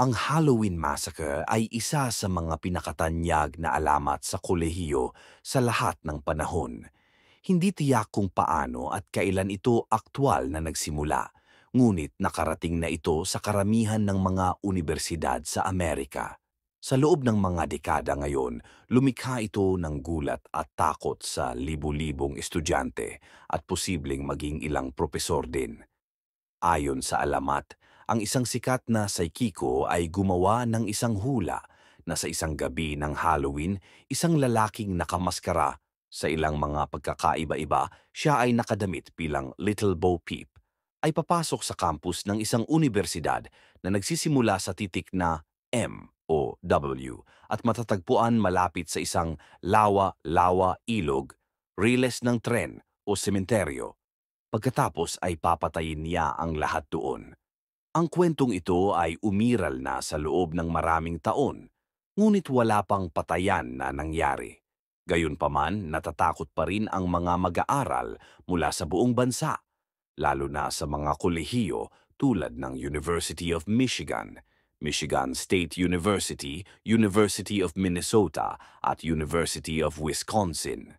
Ang Halloween Massacre ay isa sa mga pinakatanyag na alamat sa kolehiyo sa lahat ng panahon. Hindi tiyak kung paano at kailan ito aktwal na nagsimula, ngunit nakarating na ito sa karamihan ng mga unibersidad sa Amerika. Sa loob ng mga dekada ngayon, lumikha ito ng gulat at takot sa libu-libong estudyante at posibleng maging ilang propesor din. Ayon sa alamat, ang isang sikat na psychico ay gumawa ng isang hula na sa isang gabi ng Halloween, isang lalaking nakamaskara sa ilang mga pagkakaiba-iba, siya ay nakadamit bilang Little Bo Peep, ay papasok sa campus ng isang universidad na nagsisimula sa titik na M o W at matatagpuan malapit sa isang lawa-lawa ilog, riles ng tren o sementeryo. Pagkatapos ay papatayin niya ang lahat doon. Ang kwentong ito ay umiral na sa loob ng maraming taon, ngunit wala pang patayan na nangyari. Gayunpaman, natatakot pa rin ang mga mag-aaral mula sa buong bansa, lalo na sa mga kolehiyo tulad ng University of Michigan, Michigan State University, University of Minnesota at University of Wisconsin.